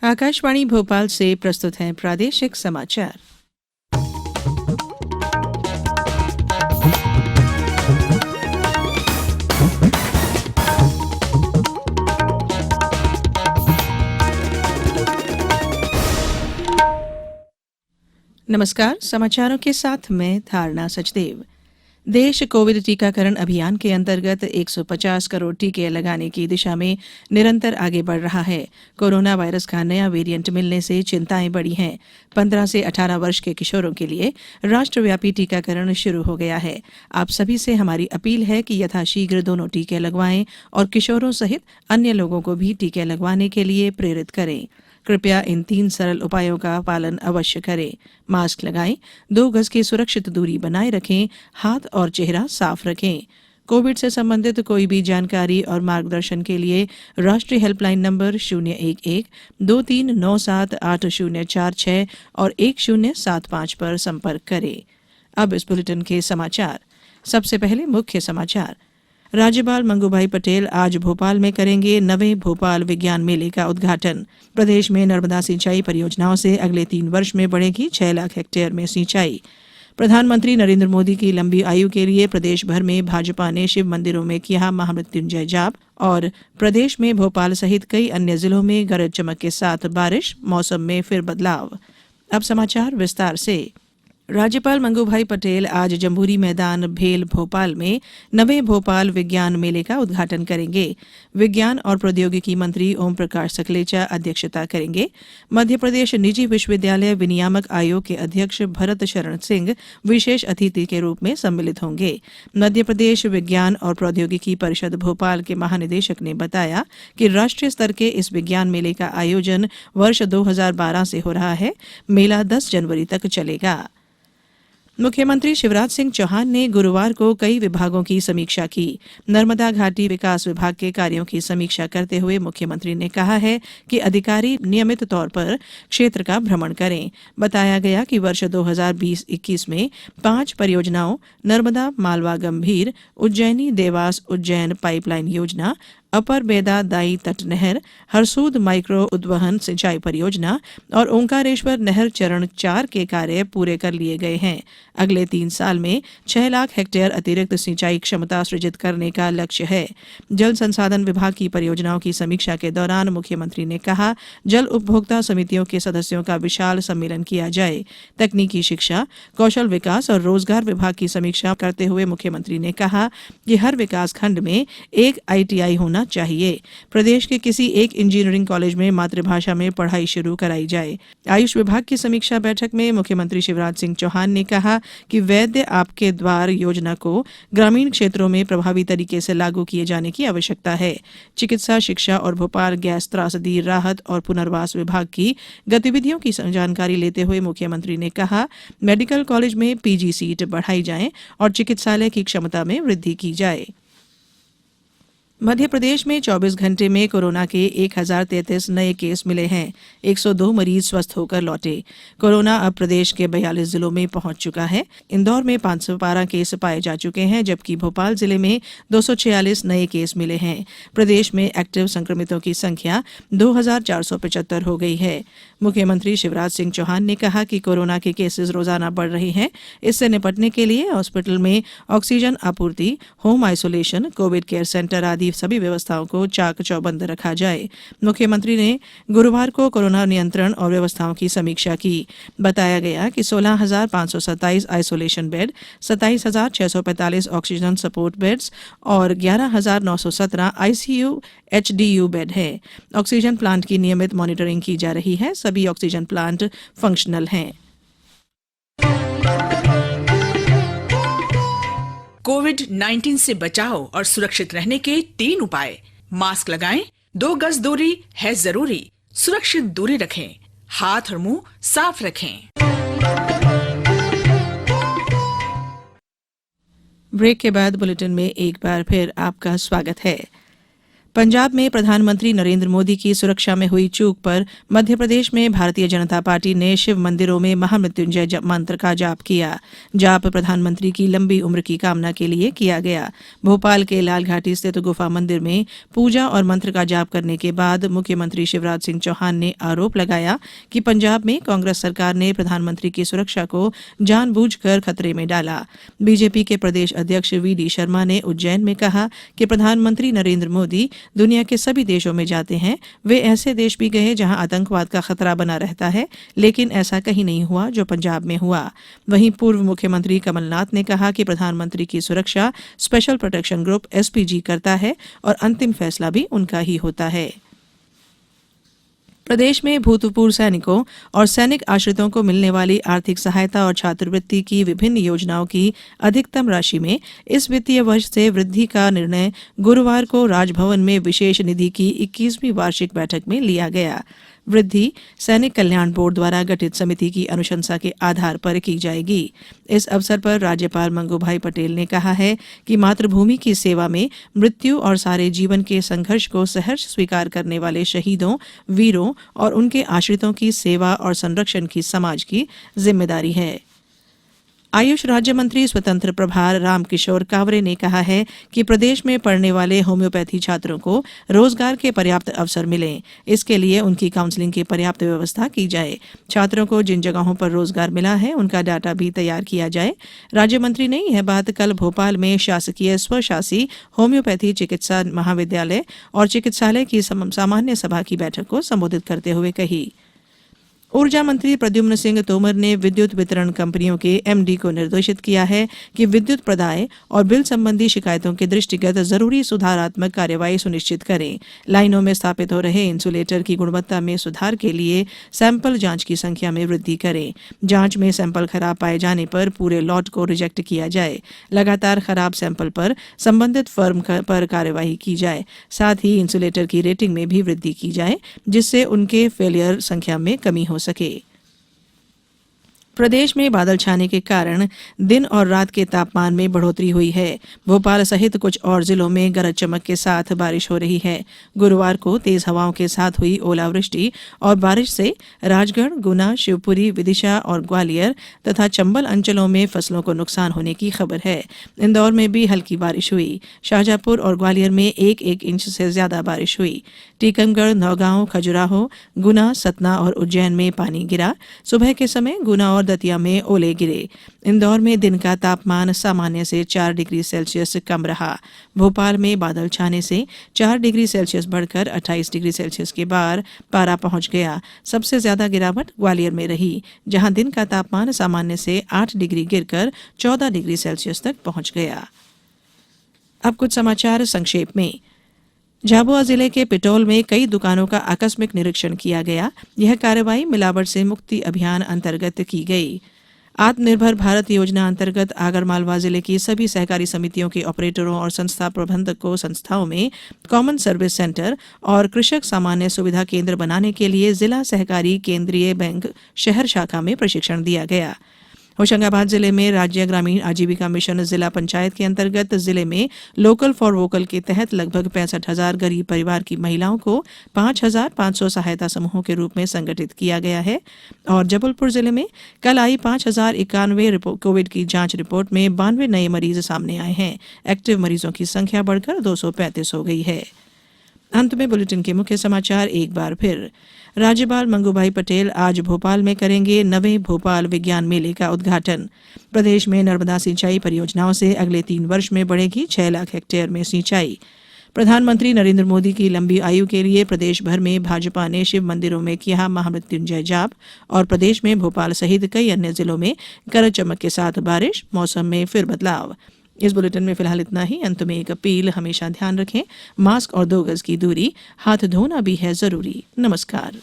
आकाशवाणी भोपाल से प्रस्तुत हैं प्रादेशिक समाचार। नमस्कार, समाचारों के साथ मैं धारणा सचदेव। देश कोविड टीकाकरण अभियान के अंतर्गत 150 करोड़ टीके लगाने की दिशा में निरंतर आगे बढ़ रहा है। कोरोना वायरस का नया वेरिएंट मिलने से चिंताएं बढ़ी हैं। 15 से 18 वर्ष के किशोरों के लिए राष्ट्रव्यापी टीकाकरण शुरू हो गया है। आप सभी से हमारी अपील है कि यथाशीघ्र दोनों टीके लगवाएं और किशोरों सहित अन्य लोगों को भी टीके लगवाने के लिए प्रेरित करें। कृपया इन 3 सरल उपायों का पालन अवश्य करें। मास्क लगाएं, 2 गज की सुरक्षित दूरी बनाए रखें, हाथ और चेहरा साफ रखें। कोविड से संबंधित कोई भी जानकारी और मार्गदर्शन के लिए राष्ट्रीय हेल्पलाइन नंबर 011-2397-8046 और 1075 पर संपर्क करें। अब इस बुलेटिन के समाचार। सबसे पहले मुख्य समाचार। राज्यपाल मंगूभाई पटेल आज भोपाल में करेंगे नवें भोपाल विज्ञान मेले का उद्घाटन। प्रदेश में नर्मदा सिंचाई परियोजनाओं से अगले 3 वर्ष में बढ़ेगी 6 लाख हेक्टेयर में सिंचाई। प्रधानमंत्री नरेंद्र मोदी की लंबी आयु के लिए प्रदेश भर में भाजपा ने शिव मंदिरों में किया महामृत्युंजय जाप। और प्रदेश में भोपाल सहित कई अन्य जिलों में गरज चमक के साथ बारिश, मौसम में फिर बदलाव। अब समाचार विस्तार से। राज्यपाल मंगूभाई पटेल आज जम्बूरी मैदान भेल भोपाल में नवे भोपाल विज्ञान मेले का उद्घाटन करेंगे। विज्ञान और प्रौद्योगिकी मंत्री ओम प्रकाश सकलेचा अध्यक्षता करेंगे। मध्य प्रदेश निजी विश्वविद्यालय विनियामक आयोग के अध्यक्ष भरत शरण सिंह विशेष अतिथि के रूप में सम्मिलित होंगे। मध्य प्रदेश विज्ञान और प्रौद्योगिकी परिषद भोपाल के महानिदेशक ने बताया कि राष्ट्रीय स्तर के इस विज्ञान मेले का आयोजन वर्ष 2012 से हो रहा है। मेला 10 जनवरी तक चलेगा। मुख्यमंत्री शिवराज सिंह चौहान ने गुरुवार को कई विभागों की समीक्षा की। नर्मदा घाटी विकास विभाग के कार्यों की समीक्षा करते हुए मुख्यमंत्री ने कहा है कि अधिकारी नियमित तौर पर क्षेत्र का भ्रमण करें। बताया गया कि वर्ष 2020-21 में 5 परियोजनाओं नर्मदा मालवा गंभीर, उज्जैनी देवास उज्जैन पाइपलाइन योजना, अपर बेदा दाई तट नहर, हरसूद माइक्रो उद्वहन सिंचाई परियोजना और ओंकारेश्वर नहर चरण 4 के कार्य पूरे कर लिए गए हैं। अगले 3 साल में 6 लाख हेक्टेयर अतिरिक्त सिंचाई क्षमता सृजित करने का लक्ष्य है। जल संसाधन विभाग की परियोजनाओं की समीक्षा के दौरान मुख्यमंत्री ने कहा, जल उपभोक्ता समितियों के सदस्यों का विशाल सम्मेलन किया जाए। तकनीकी शिक्षा, कौशल विकास और रोजगार विभाग की समीक्षा करते हुए मुख्यमंत्री ने कहा कि हर विकास खंड में एक ITI होना चाहिए। प्रदेश के किसी एक इंजीनियरिंग कॉलेज में मातृभाषा में पढ़ाई शुरू कराई जाए। आयुष विभाग की समीक्षा बैठक में मुख्यमंत्री शिवराज सिंह चौहान ने कहा कि वैद्य आपके द्वार योजना को ग्रामीण क्षेत्रों में प्रभावी तरीके से लागू किए जाने की आवश्यकता है। चिकित्सा शिक्षा और भोपाल गैस त्रासदी राहत और पुनर्वास विभाग की गतिविधियों की जानकारी लेते हुए मुख्यमंत्री ने कहा, मेडिकल कॉलेज में PG सीट बढ़ाई जाए और चिकित्सालय की क्षमता में वृद्धि की जाए। मध्य प्रदेश में 24 घंटे में कोरोना के 1033 नए केस मिले हैं। 102 मरीज स्वस्थ होकर लौटे। कोरोना अब प्रदेश के 42 जिलों में पहुंच चुका है। इंदौर में 512 केस पाए जा चुके हैं, जबकि भोपाल जिले में 246 नए केस मिले हैं। प्रदेश में एक्टिव संक्रमितों की संख्या 2475 हो गई है। मुख्यमंत्री शिवराज सिंह चौहान ने कहा कि कोरोना के केसेस रोजाना बढ़ रहे हैं। इससे निपटने के लिए हॉस्पिटल में ऑक्सीजन आपूर्ति, home isolation, Covid care centre आदि सभी व्यवस्थाओं को चाक चौबंद रखा जाए। मुख्यमंत्री ने गुरुवार को कोरोना नियंत्रण और व्यवस्थाओं की समीक्षा की। बताया गया कि 16,527 isolation bed, 27,645 oxygen support beds और 11,917 ICU HDU बेड है। ऑक्सीजन प्लांट की नियमित मॉनिटरिंग की जा रही है। सभी ऑक्सीजन प्लांट फंक्शनल हैं। कोविड-19 से बचाव और सुरक्षित रहने के 3 उपाय। मास्क लगाएं, 2 गज दूरी है जरूरी, सुरक्षित दूरी रखें, हाथ और मुंह साफ रखें। ब्रेक के बाद बुलेटिन में एक बार फिर आपका स्वागत है। पंजाब में प्रधानमंत्री नरेंद्र मोदी की सुरक्षा में हुई चूक पर मध्य प्रदेश में भारतीय जनता पार्टी ने शिव मंदिरों में महामृत्युंजय मंत्र का जाप किया। जाप प्रधानमंत्री की लंबी उम्र की कामना के लिए किया गया। भोपाल के लाल घाटी स्थित गुफा मंदिर में पूजा और मंत्र का जाप करने के बाद मुख्यमंत्री शिवराज सिंह चौहान ने आरोप लगाया कि पंजाब में कांग्रेस सरकार ने प्रधानमंत्री की सुरक्षा को जानबूझकर खतरे में डाला। बीजेपी के प्रदेश अध्यक्ष वीडी शर्मा ने उज्जैन में कहा कि प्रधानमंत्री नरेंद्र मोदी दुनिया के सभी देशों में जाते हैं। वे ऐसे देश भी गए जहां आतंकवाद का खतरा बना रहता है, लेकिन ऐसा कहीं नहीं हुआ जो पंजाब में हुआ। वहीं पूर्व मुख्यमंत्री कमलनाथ ने कहा कि प्रधानमंत्री की सुरक्षा स्पेशल प्रोटेक्शन ग्रुप एसपीजी करता है और अंतिम फैसला भी उनका ही होता है। प्रदेश में भूतपूर्व सैनिकों और सैनिक आश्रितों को मिलने वाली आर्थिक सहायता और छात्रवृत्ति की विभिन्न योजनाओं की अधिकतम राशि में इस वित्तीय वर्ष से वृद्धि का निर्णय गुरुवार को राजभवन में विशेष निधि की 21वीं वार्षिक बैठक में लिया गया। वृद्धि सैनिक कल्याण बोर्ड द्वारा गठित समिति की अनुशंसा के आधार पर की जाएगी। इस अवसर पर राज्यपाल मंगूभाई पटेल ने कहा है कि मातृभूमि की सेवा में मृत्यु और सारे जीवन के संघर्ष को सहर्ष स्वीकार करने वाले शहीदों, वीरों और उनके आश्रितों की सेवा और संरक्षण की समाज की जिम्मेदारी है। आयुष राज्य मंत्री स्वतंत्र प्रभार रामकिशोर कावरे ने कहा है कि प्रदेश में पढ़ने वाले होम्योपैथी छात्रों को रोजगार के पर्याप्त अवसर मिलें। इसके लिए उनकी काउंसलिंग की पर्याप्त व्यवस्था की जाए। छात्रों को जिन जगहों पर रोजगार मिला है उनका डाटा भी तैयार किया जाए। राज्य मंत्री ने यह बात कल भोपाल में शासकीय स्वशासी होम्योपैथी चिकित्सा महाविद्यालय और चिकित्सालय की सामान्य सभा की बैठक को संबोधित करते हुए कही। ऊर्जा मंत्री प्रद्युम्न सिंह तोमर ने विद्युत वितरण कंपनियों के एमडी को निर्देशित किया है कि विद्युत प्रदाय और बिल संबंधी शिकायतों के दृष्टिगत जरूरी सुधारात्मक कार्यवाही सुनिश्चित करें। लाइनों में स्थापित हो रहे इंसुलेटर की गुणवत्ता में सुधार के लिए सैंपल जांच की संख्या में वृद्धि करें। जांच में सैंपल खराब पाए जाने पर पूरे लॉट को रिजेक्ट किया जाए। लगातार खराब सैंपल पर संबंधित फर्म पर कार्यवाही की जाए। साथ ही इंसुलेटर की रेटिंग में भी वृद्धि की जाए, जिससे उनके फेलियर संख्या में कमी हो सके। प्रदेश में बादल छाने के कारण दिन और रात के तापमान में बढ़ोतरी हुई है। भोपाल सहित कुछ और जिलों में गरज चमक के साथ बारिश हो रही है। गुरुवार को तेज हवाओं के साथ हुई ओलावृष्टि और बारिश से राजगढ़, गुना, शिवपुरी, विदिशा और ग्वालियर तथा चंबल अंचलों में फसलों को नुकसान होने की खबर है। इंदौर में भी हल्की बारिश हुई। शाहजहांपुर और ग्वालियर में 1-1 इंच से ज्यादा बारिश हुई। टीकमगढ़, नौगांव, खजुराहो, गुना, सतना और उज्जैन में पानी गिरा। सुबह के समय गुना और दतिया में ओले गिरे। इंदौर में दिन का तापमान सामान्य से 4 डिग्री सेल्सियस कम रहा। भोपाल में बादल छाने से 4 डिग्री सेल्सियस बढ़कर 28 डिग्री सेल्सियस के पार पारा पहुंच गया। सबसे ज्यादा गिरावट ग्वालियर में रही, जहां दिन का तापमान सामान्य से 8 डिग्री गिरकर 14 डिग्री सेल्सियस तक पहुंच गया। अब कुछ समाचार संक्षेप में। झाबुआ जिले के पिटोल में कई दुकानों का आकस्मिक निरीक्षण किया गया। यह कार्रवाई मिलावट से मुक्ति अभियान अंतर्गत की गई। आत्मनिर्भर भारत योजना अंतर्गत आगरमालवा जिले की सभी सहकारी समितियों के ऑपरेटरों और संस्था प्रबंधकों संस्थाओं में कॉमन सर्विस सेंटर और कृषक सामान्य सुविधा केंद्र बनाने के लिए जिला सहकारी केंद्रीय बैंक शहर शाखा में प्रशिक्षण दिया गया। होशंगाबाद जिले में राज्य ग्रामीण आजीविका मिशन जिला पंचायत के अंतर्गत जिले में लोकल फॉर वोकल के तहत लगभग 65,000 गरीब परिवार की महिलाओं को 5,500 सहायता समूहों के रूप में संगठित किया गया है। और जबलपुर जिले में कल आई 5,091 कोविड की जांच रिपोर्ट में 92 नए मरीज सामने आए हैं। एक्टिव मरीजों की संख्या बढ़कर 235 हो गई है। अंत में बुलेटिन के मुख्य समाचार एक बार फिर। राज्यपाल मंगूभाई पटेल आज भोपाल में करेंगे नवे भोपाल विज्ञान मेले का उद्घाटन। प्रदेश में नर्मदा सिंचाई परियोजनाओं से अगले 3 वर्ष में बढ़ेगी 6 लाख हेक्टेयर में सिंचाई। प्रधानमंत्री नरेंद्र मोदी की लंबी आयु के लिए प्रदेश भर में भाजपा ने शिव मंदिरों में किया महामृत्युंजय जाप। और प्रदेश में भोपाल सहित कई अन्य जिलों में गरज चमक के साथ बारिश, मौसम में फिर बदलाव। इस बुलेटिन में फिलहाल इतना ही। अंत में एक अपील, हमेशा ध्यान रखें, मास्क और 2 गज की दूरी, हाथ धोना भी है जरूरी। नमस्कार।